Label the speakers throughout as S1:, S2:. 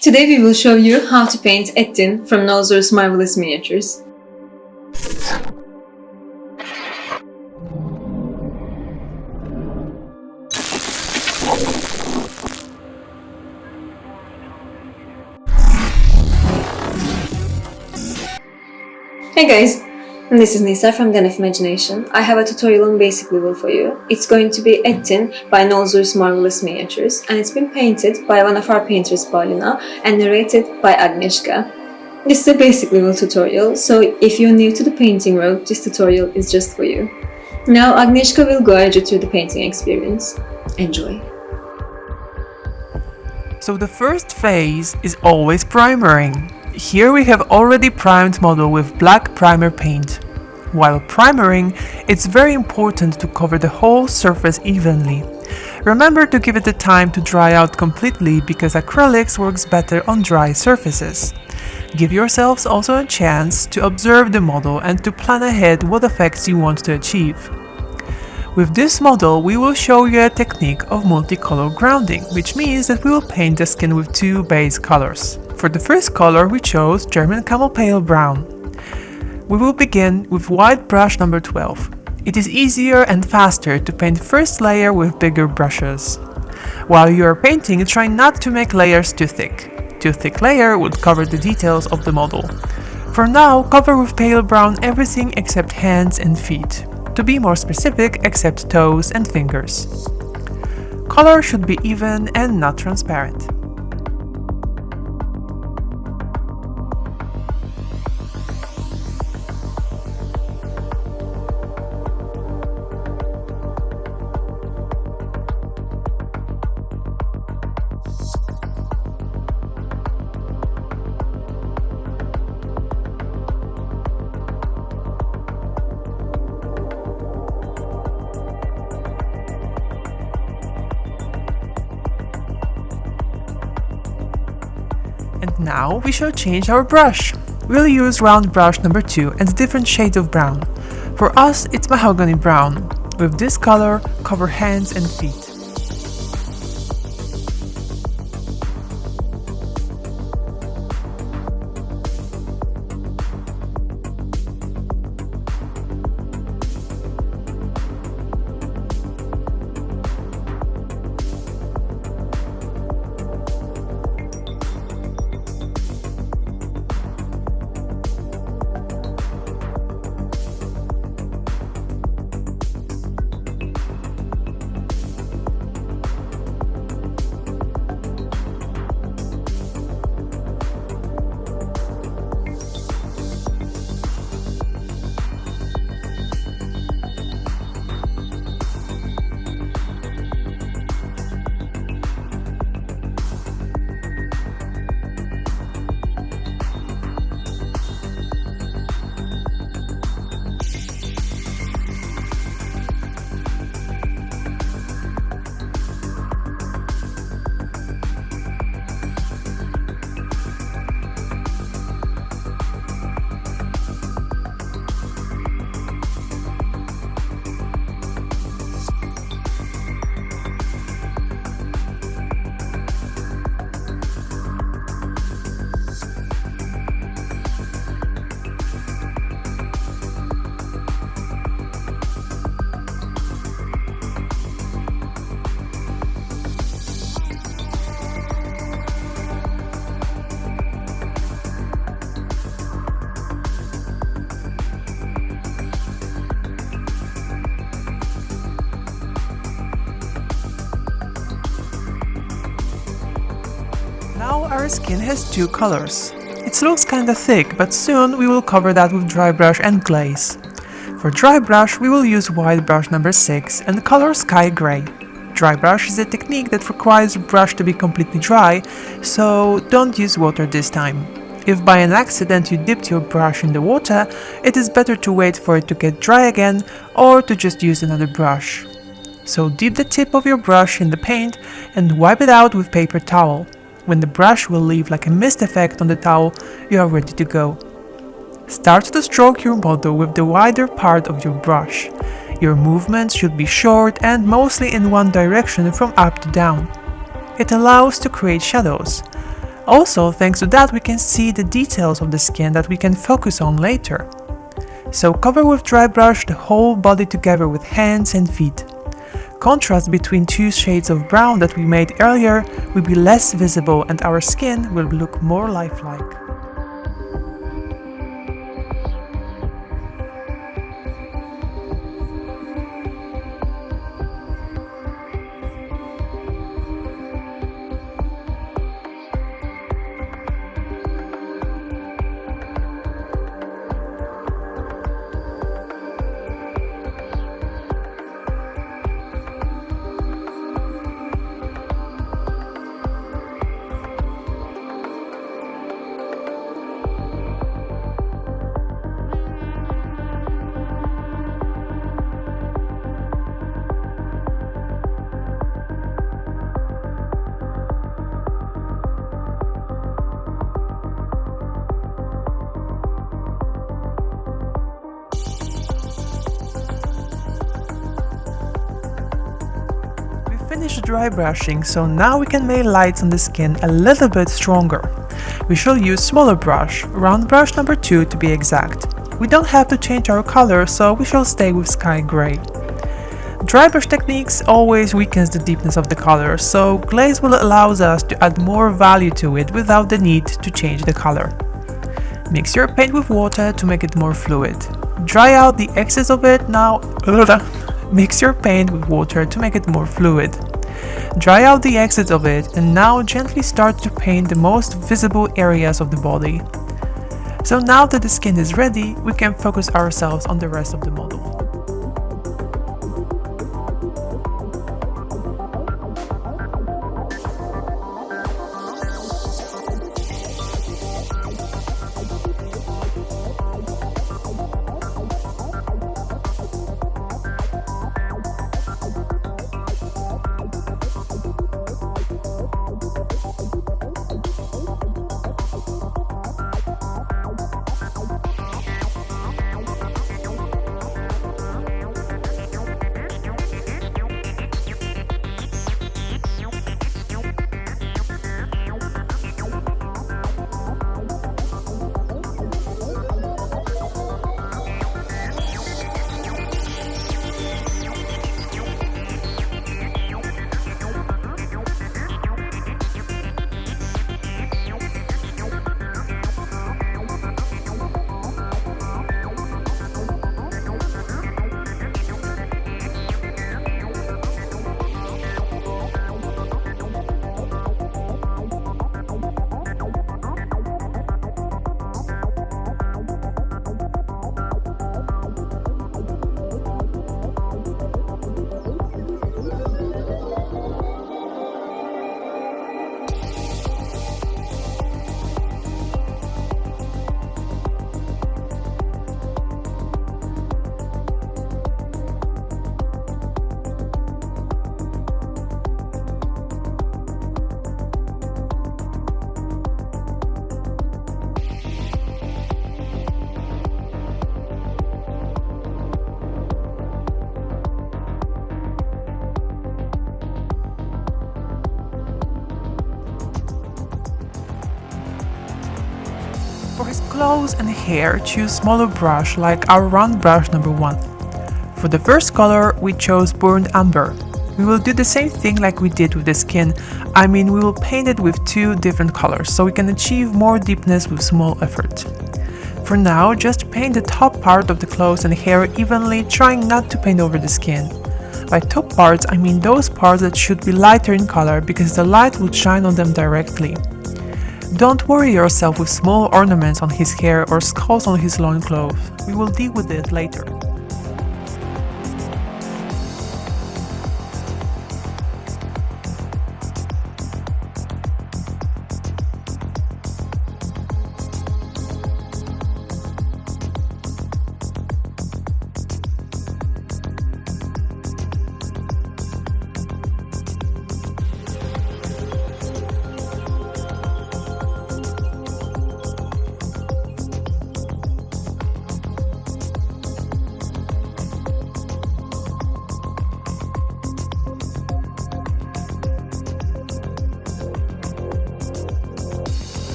S1: Today we will show you how to paint Ettin from Nolzur'S Marvelous Miniatures. Hey guys, this is Nisa from Den of Imagination. I have a tutorial on basic level for you. It's going to be Ettin by Nolzur'S Marvelous Miniatures, and it's been painted by one of our painters, Paulina, and narrated by Agnieszka. This is a basic level tutorial, so if you're new to the painting world, this tutorial is just for you. Now Agnieszka will guide you through the painting experience. Enjoy!
S2: So the first phase is always primering. Here we have already primed model with black primer paint. While primering, it's very important to cover the whole surface evenly. Remember to give it the time to dry out completely because acrylics works better on dry surfaces. Give yourselves also a chance to observe the model and to plan ahead what effects you want to achieve. With this model, we will show you a technique of multicolor grounding, which means that we will paint the skin with two base colors. For the first color, we chose German Camel Pale Brown. We will begin with white brush number 12. It is easier and faster to paint first layer with bigger brushes. While you are painting, try not to make layers too thick. Too thick layer would cover the details of the model. For now, cover with pale brown everything except hands and feet. To be more specific, except toes and fingers. Color should be even and not transparent. And now we shall change our brush. We'll use round brush number 2 and different shades of brown. For us, it's mahogany brown. With this color, cover hands and feet. Now our skin has two colors. It looks kinda thick, but soon we will cover that with dry brush and glaze. For dry brush, we will use white brush number 6 and color sky gray. Dry brush is a technique that requires the brush to be completely dry, so don't use water this time. If by an accident you dipped your brush in the water, it is better to wait for it to get dry again or to just use another brush. So dip the tip of your brush in the paint and wipe it out with paper towel. When the brush will leave like a mist effect on the towel, you are ready to go. Start to stroke your model with the wider part of your brush. Your movements should be short and mostly in one direction from up to down. It allows to create shadows. Also, thanks to that, we can see the details of the skin that we can focus on later. So cover with dry brush the whole body together with hands and feet. Contrast between two shades of brown that we made earlier will be less visible and our skin will look more lifelike. Finished dry brushing, so now we can make lights on the skin a little bit stronger. We shall use smaller brush, round brush number 2 to be exact. We don't have to change our color, so we shall stay with sky gray. Dry brush techniques always weakens the deepness of the color, so glaze will allow us to add more value to it without the need to change the color. Mix your paint with water to make it more fluid. Dry out the excess of it now. Mix your paint with water to make it more fluid. Dry out the excess of it and now gently start to paint the most visible areas of the body. So now that the skin is ready, we can focus ourselves on the rest of the model. For his clothes and hair, choose smaller brush like our round brush number 1. For the first color, we chose burnt umber. We will do the same thing like we did with the skin. We will paint it with 2 different colors, so we can achieve more deepness with small effort. For now, just paint the top part of the clothes and hair evenly, trying not to paint over the skin. By top parts, I mean those parts that should be lighter in color because the light would shine on them directly. Don't worry yourself with small ornaments on his hair or skulls on his loincloth. We will deal with it later.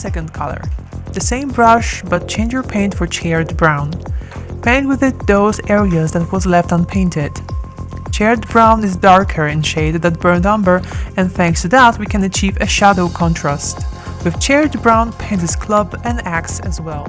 S2: second color. The same brush, but change your paint for charred brown. Paint with it those areas that was left unpainted. Charred brown is darker in shade than burnt umber, and thanks to that we can achieve a shadow contrast. With charred brown, paint his club and axe as well.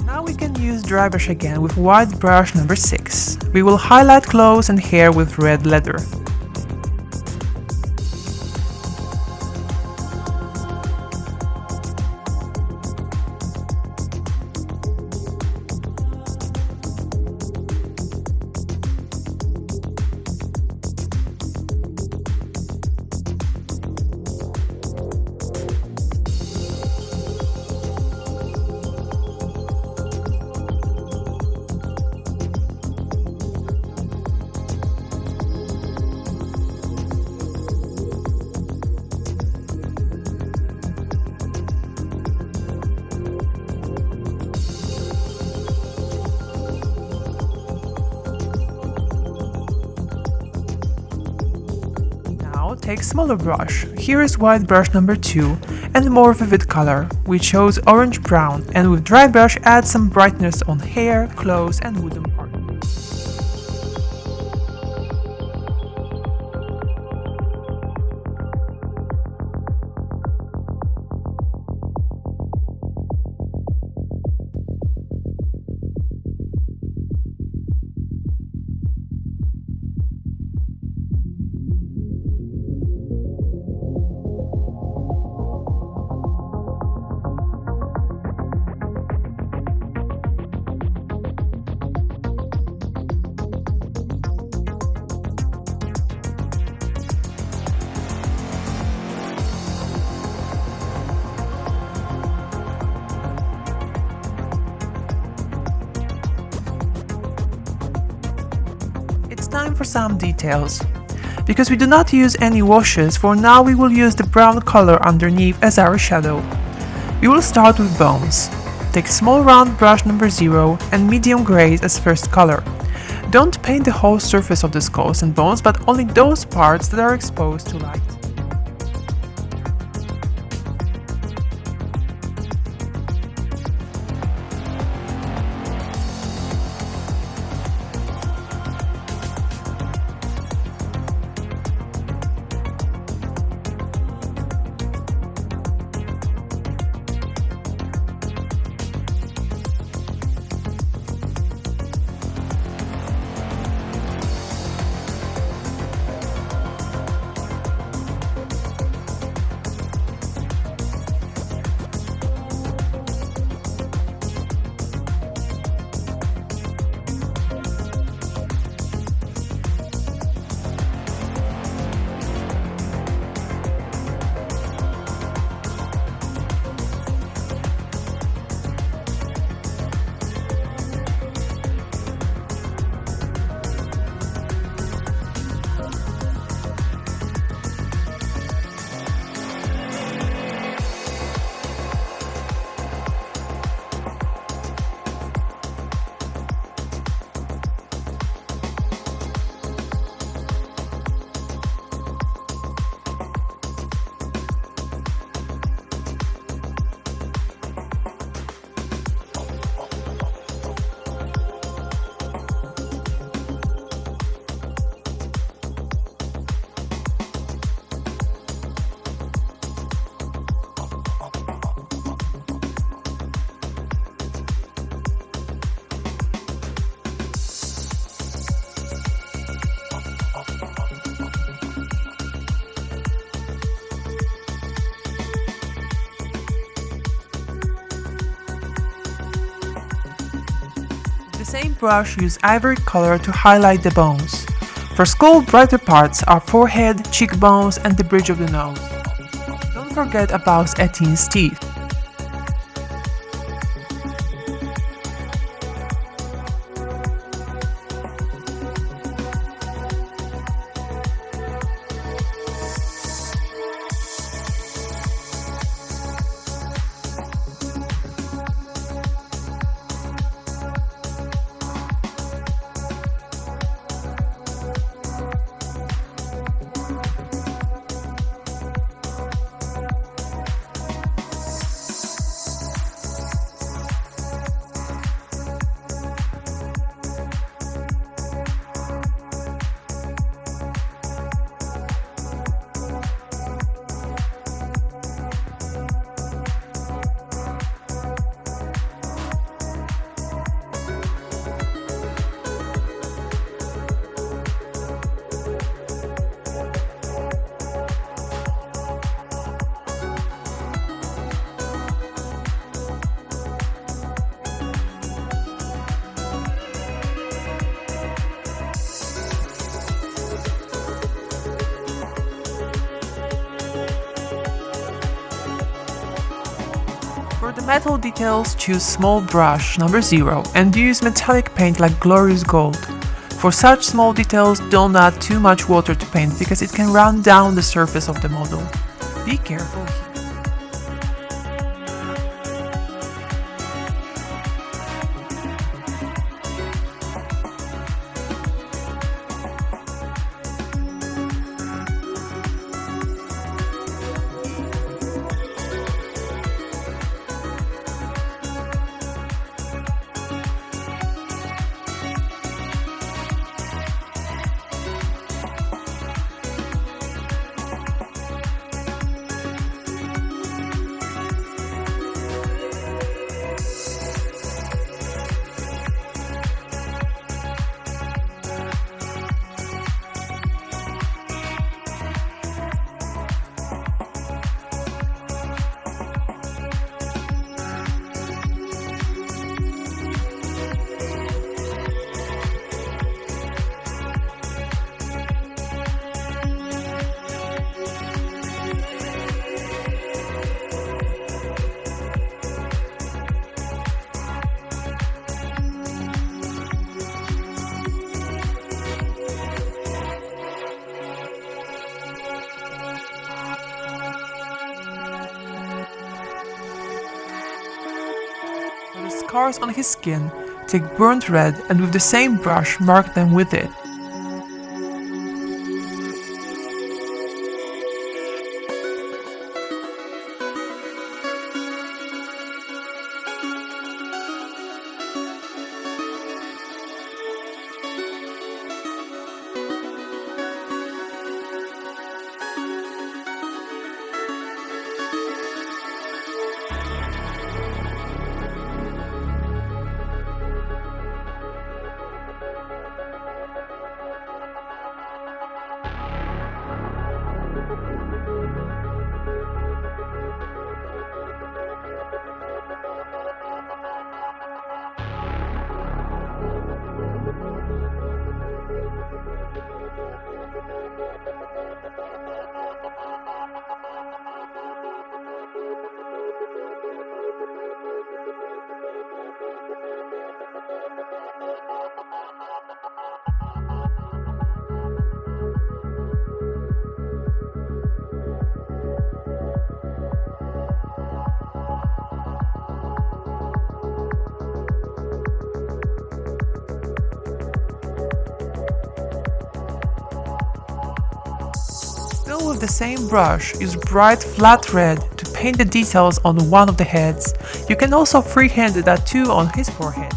S2: Now we can use dry brush again with white brush number 6. We will highlight clothes and hair with red leather. Take smaller brush. Here is white brush number 2 and more vivid color. We chose orange brown, and with dry brush add some brightness on hair, clothes and wooden part. It's time for some details. Because we do not use any washes, for now we will use the brown color underneath as our shadow. We will start with bones. Take small round brush number 0 and medium grays as first color. Don't paint the whole surface of the skulls and bones, but only those parts that are exposed to light. the same brush, use ivory color to highlight the bones. For skull, brighter parts are forehead, cheekbones, and the bridge of the nose. Don't forget about Ettin's teeth. For the metal details, choose small brush number 0 and use metallic paint like glorious gold. For such small details, don't add too much water to paint because it can run down the surface of the model. Be careful here. For the scars on his skin, take burnt red and with the same brush mark them with it. Still with the same brush, use bright flat red to paint the details on one of the heads. You can also freehand the tattoo on his forehead.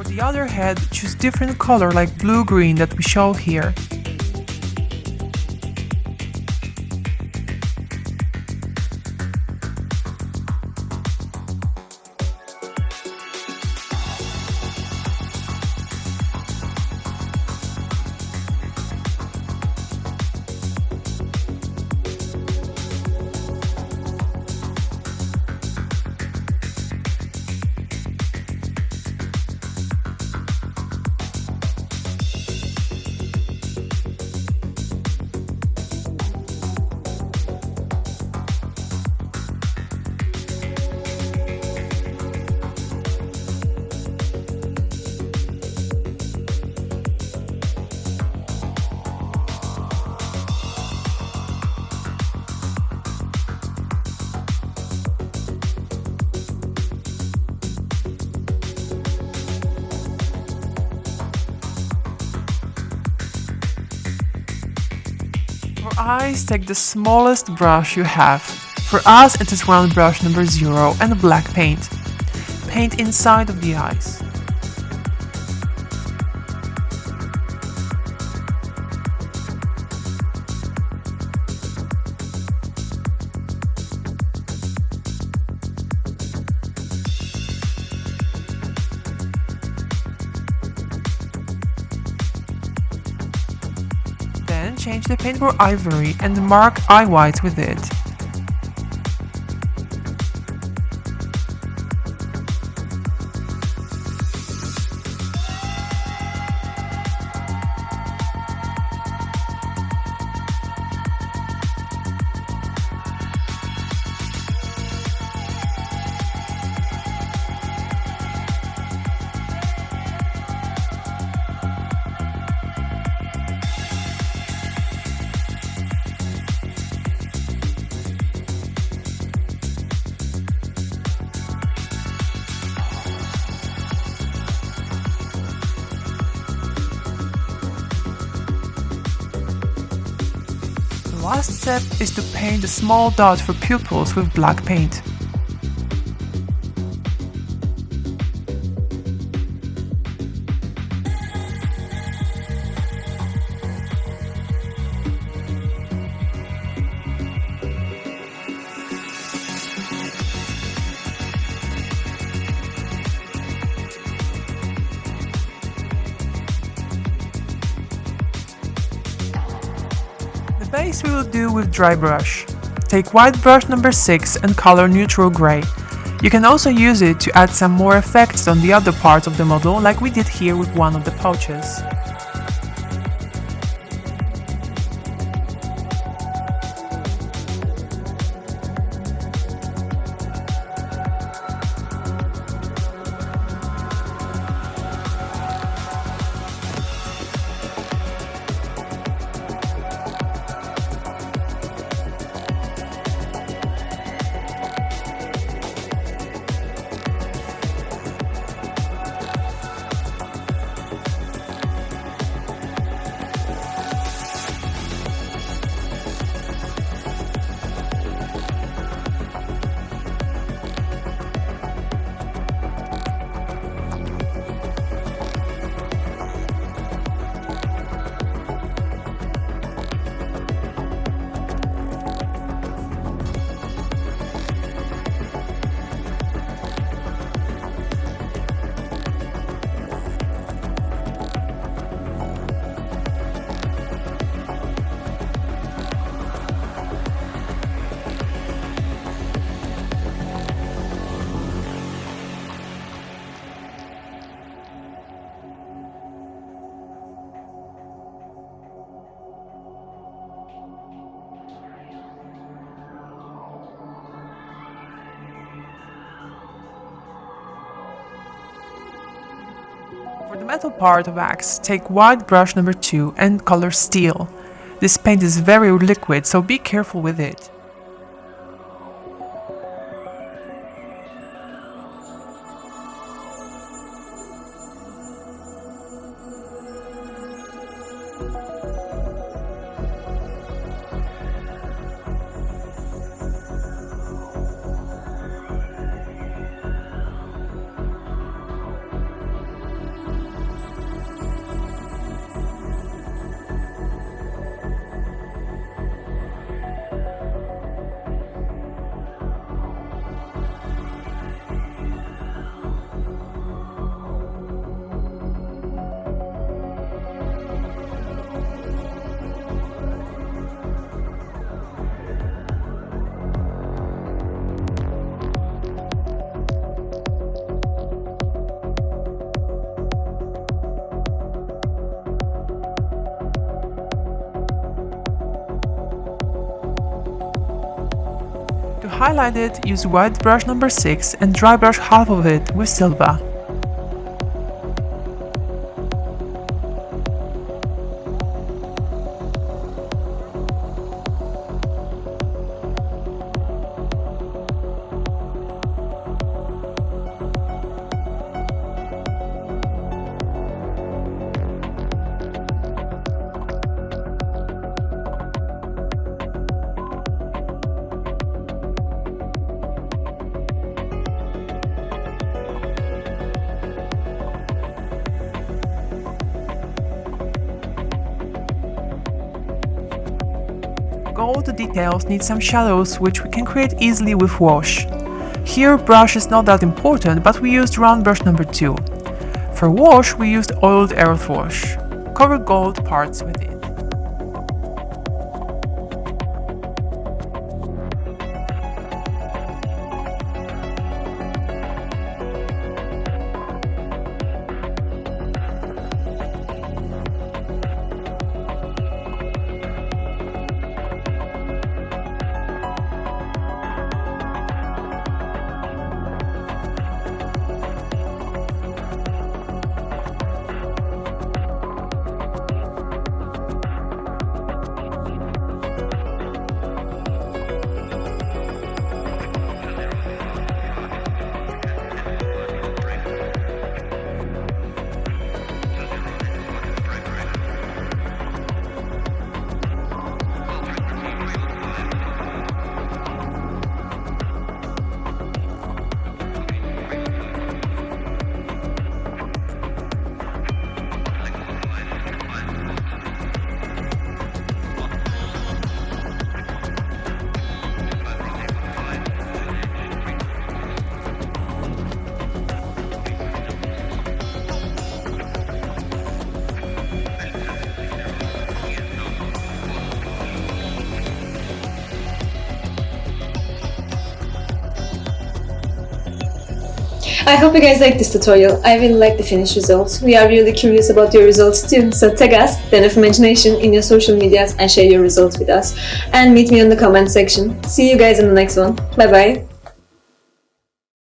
S2: For the other head, choose different color like blue-green that we show here. For eyes, take the smallest brush you have. For us, it is round brush number 0 and black paint. Paint inside of the eyes. Then change the paint for ivory and mark eye whites with it. The last step is to paint a small dot for pupils with black paint. The base we will do with dry brush. Take white brush number 6 and color neutral grey. You can also use it to add some more effects on the other parts of the model, like we did here with one of the pouches. For the metal part of wax, take white brush number 2 and color steel. This paint is very liquid, so be careful with it. highlight it, use white brush number 6 and dry brush half of it with silver. Gold details need some shadows which we can create easily with wash. Here brush is not that important, but we used round brush number 2. For wash we used oiled earth wash. Cover gold parts with it.
S1: I hope you guys liked this tutorial. I really like the finished results. We are really curious about your results too, so tag us, Den of Imagination, in your social medias and share your results with us. And meet me in the comment section. See you guys in the next one. Bye bye!